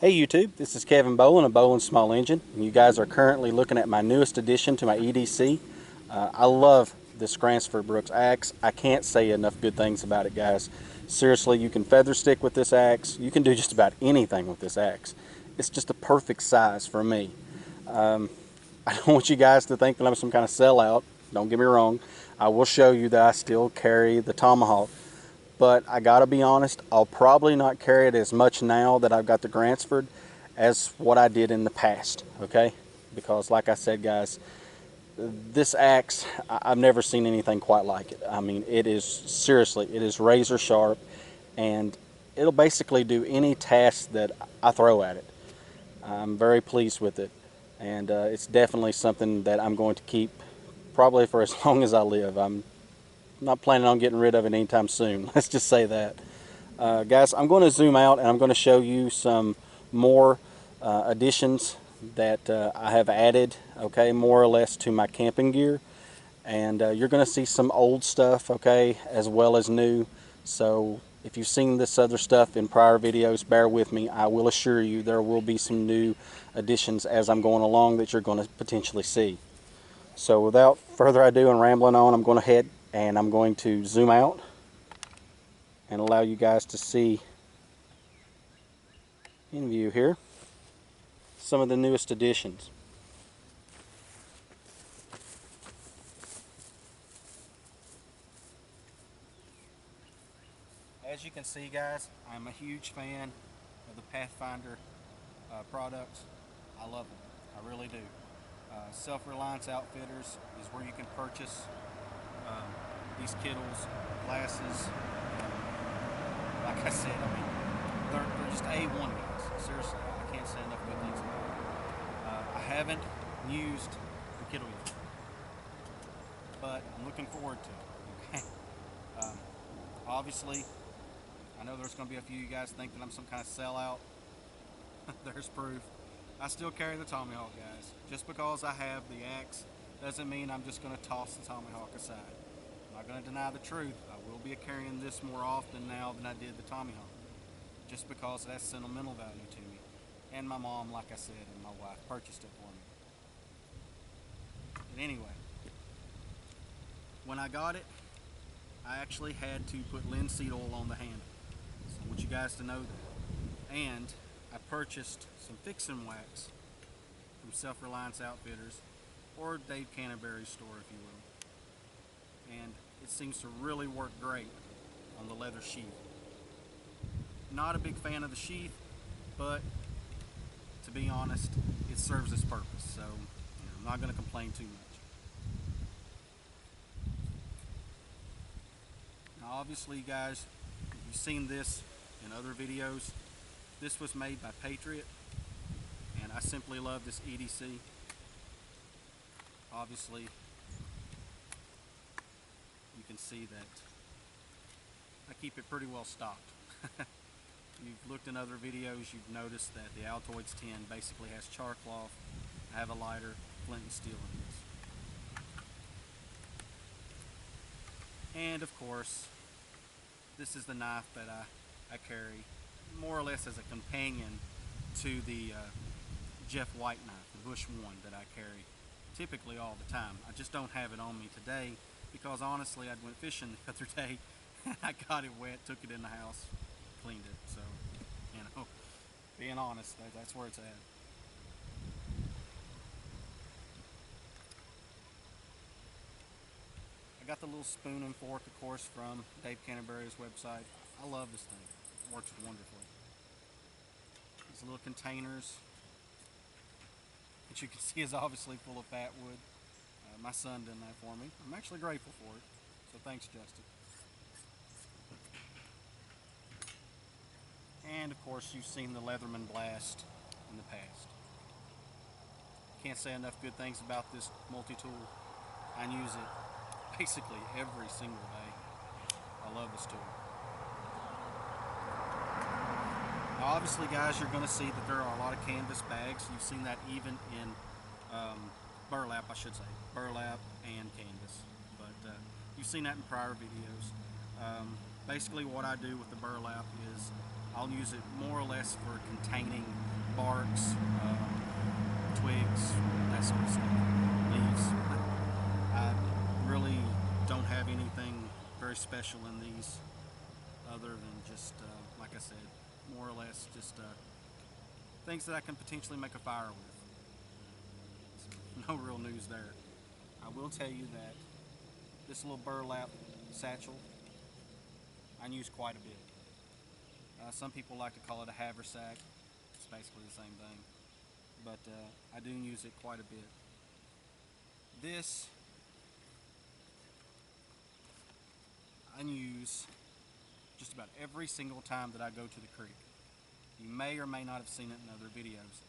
Hey YouTube, this is Kevin Bowen of Bowen Small Engine, and you guys are currently looking at my newest addition to my EDC. I love this Gransfors Burks axe. I can't say enough good things about it, guys. Seriously, you can feather stick with this axe. You can do just about anything with this axe. It's just a perfect size for me. I don't want you guys to think that I'm some kind of sellout. Don't get me wrong. I will show you that I still carry the tomahawk. But I gotta be honest, I'll probably not carry it as much now that I've got the Gransford as what I did in the past, okay? Because like I said, guys, this axe, I've never seen anything quite like it. I mean, it is, seriously, it is razor sharp, and it'll basically do any task that I throw at it. I'm very pleased with it, and it's definitely something that I'm going to keep probably for as long as I live. I'm not planning on getting rid of it anytime soon. Let's just say that. Guys, I'm going to zoom out and I'm going to show you some more additions that I have added, okay, more or less to my camping gear. And you're going to see some old stuff, okay, as well as new. So if you've seen this other stuff in prior videos, bear with me. I will assure you there will be some new additions as I'm going along that you're going to potentially see. So without further ado and rambling on, I'm going to head and I'm going to zoom out and allow you guys to see in view here some of the newest additions. As you can see, guys, I'm a huge fan of the Pathfinder products. I love them. I really do. Self-Reliance Outfitters is where you can purchase um, these kettles, glasses. Like I said, I mean, they're just A1, guys. Seriously, I can't say enough good things about them. I haven't used the kettle yet, but I'm looking forward to it. Okay. Um, Obviously, I know there's going to be a few of you guys think that I'm some kind of sellout. There's proof. I still carry the tomahawk, guys. Just because I have the axe doesn't mean I'm just going to toss the tomahawk aside. I'm not going to deny the truth. I will be carrying this more often now than I did the tomahawk, just because that's sentimental value to me. And my mom, like I said, and my wife purchased it for me. But anyway, when I got it, I actually had to put linseed oil on the handle. So I want you guys to know that. And I purchased some fixin' wax from Self-Reliance Outfitters, or Dave Canterbury's store, if you will. And it seems to really work great on the leather sheath. Not a big fan of the sheath, but to be honest, it serves its purpose. So I'm not going to complain too much. Now, obviously, guys, you've seen this in other videos. This was made by Patriot, and I simply love this EDC. Obviously, you can see that I keep it pretty well stocked. You've looked in other videos, you've noticed that the Altoids tin basically has char cloth. I have a lighter, flint and steel in this. And of course, this is the knife that I carry more or less as a companion to the Jeff White knife, the Bush 1 that I carry typically all the time. I just don't have it on me today because honestly I went fishing the other day. I got it wet, took it in the house, cleaned it. So, being honest, that's where it's at. I got the little spoon and fork, of course, from Dave Canterbury's website. I love this thing. It works wonderfully. These little containers, which you can see is obviously full of fat wood. My son did that for me. I'm actually grateful for it. So thanks, Justin. And of course, you've seen the Leatherman Blast in the past. Can't say enough good things about this multi-tool. I use it basically every single day. I love this tool. Now, obviously, guys, you're going to see that there are a lot of canvas bags. You've seen that even in burlap, I should say. Burlap and canvas. But you've seen that in prior videos. Basically, what I do with the burlap is I'll use it more or less for containing barks, twigs, that sort of stuff, leaves. I really don't have anything very special in these other than just, like I said, more or less just things that I can potentially make a fire with. So, no real news there. I will tell you that this little burlap satchel I use quite a bit. Some people like to call it a haversack. It's basically the same thing. But I do use it quite a bit. This I use just about every single time that I go to the creek. You may or may not have seen it in other videos.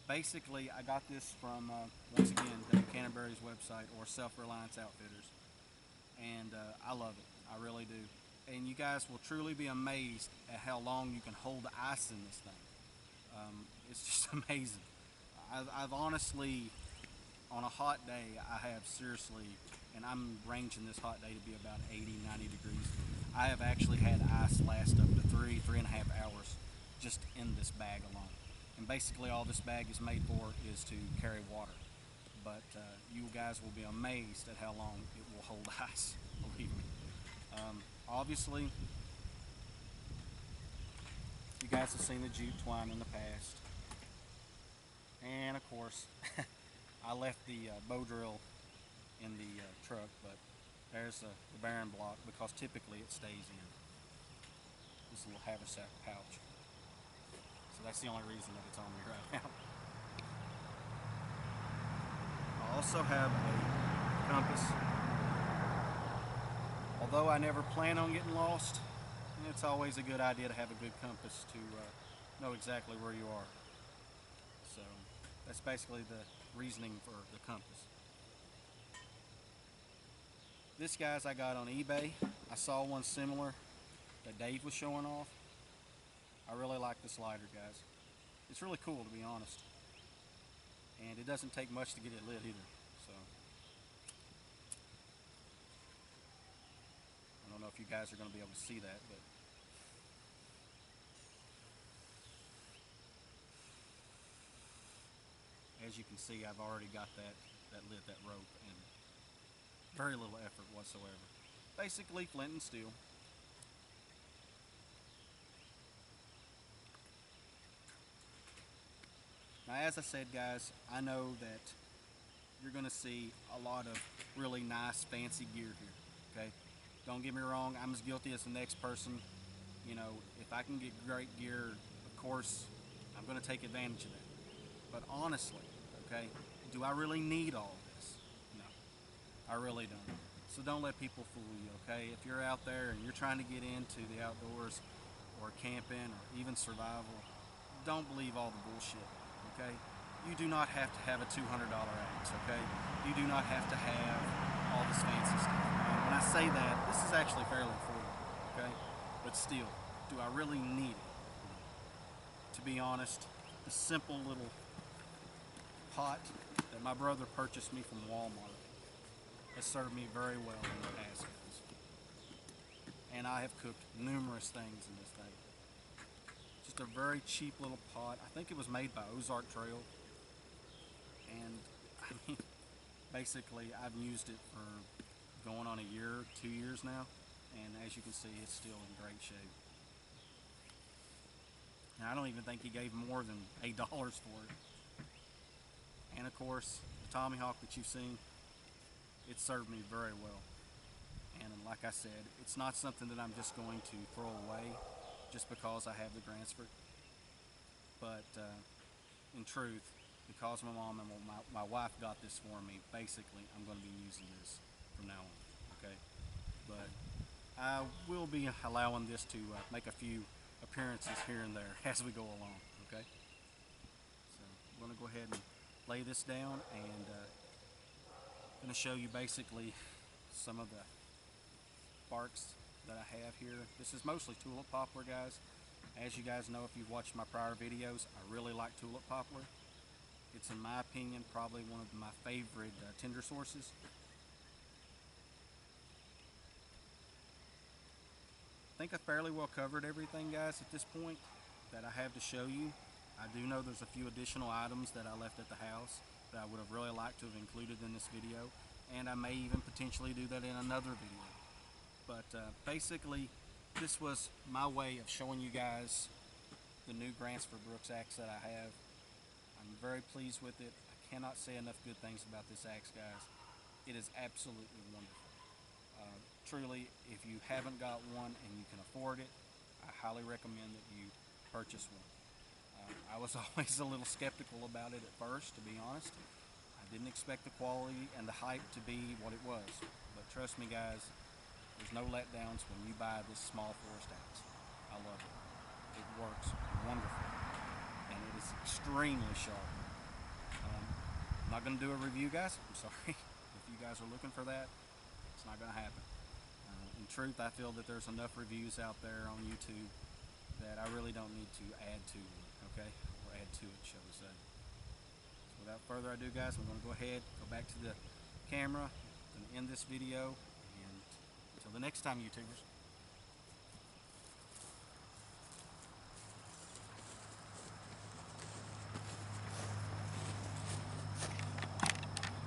Basically, I got this from, once again, Dave Canterbury's website or Self-Reliance Outfitters. And I love it. I really do. And you guys will truly be amazed at how long you can hold ice in this thing. It's just amazing. I've honestly, on a hot day, I have seriously, and I'm ranging this hot day to be about 80, 90 degrees. I have actually had ice last up to 3.5 hours just in this bag alone. And basically all this bag is made for is to carry water. But you guys will be amazed at how long it will hold ice, believe me. Obviously, you guys have seen the jute twine in the past. And of course, I left the bow drill in the truck, but there's the bearing block because typically it stays in this little haversack pouch. So that's the only reason that it's on me right now. I also have a compass. Although I never plan on getting lost, it's always a good idea to have a good compass to know exactly where you are. So that's basically the reasoning for the compass. This, guys, I got on eBay. I saw one similar that Dave was showing off. I really like this lighter, guys. It's really cool, to be honest. And it doesn't take much to get it lit either. So I don't know if you guys are going to be able to see that, but as you can see, I've already got that lit, that rope, and very little effort whatsoever. Basically flint and steel. Now, as I said, guys, I know that you're going to see a lot of really nice, fancy gear here, okay? Don't get me wrong, I'm as guilty as the next person. You know, if I can get great gear, of course, I'm going to take advantage of that. But honestly, okay, do I really need all this? No, I really don't. So don't let people fool you, okay? If you're out there and you're trying to get into the outdoors or camping or even survival, don't believe all the bullshit, okay? You do not have to have a $200 axe, okay? You do not have to have all this fancy stuff. When I say that, this is actually fairly affordable, okay? But still, do I really need it? To be honest, the simple little pot that my brother purchased me from Walmart has served me very well in the past, guys. And I have cooked numerous things in this thing. Just a very cheap little pot. I think it was made by Ozark Trail. And I mean, basically I've used it for going on a year, 2 years now. And as you can see, it's still in great shape. And I don't even think he gave more than $8 for it. And of course, the Tommy Hawk that you've seen, it served me very well. And like I said, it's not something that I'm just going to throw away just because I have the Gransfors. But in truth, because my mom and my wife got this for me, basically I'm going to be using this from now on, okay? But I will be allowing this to make a few appearances here and there as we go along, okay? So I'm going to go ahead and lay this down, and I'm going to show you basically some of the barks that I have here. This is mostly tulip poplar, guys. As you guys know, if you've watched my prior videos, I really like tulip poplar. It's, in my opinion, probably one of my favorite tinder sources. I think I fairly well covered everything, guys, at this point. that I have to show you. I do know there's a few additional items that I left at the house that I would have really liked to have included in this video, and I may even potentially do that in another video. But basically, this was my way of showing you guys the new Gransfors Burks axe that I have. I'm very pleased with it. I cannot say enough good things about this axe, guys. It is absolutely wonderful. Truly, if you haven't got one and you can afford it, I highly recommend that you purchase one. I was always a little skeptical about it at first, to be honest. I didn't expect the quality and the hype to be what it was. But trust me, guys, there's no letdowns when you buy this small forest axe. I love it. It works wonderful, and it is extremely sharp. I'm not going to do a review, guys. I'm sorry. If you guys are looking for that, it's not going to happen. In truth, I feel that there's enough reviews out there on YouTube that I really don't need to add to it, okay? Or add to it, shall we say. So without further ado, guys, I'm going to go ahead, go back to the camera, and end this video, and until the next time, YouTubers.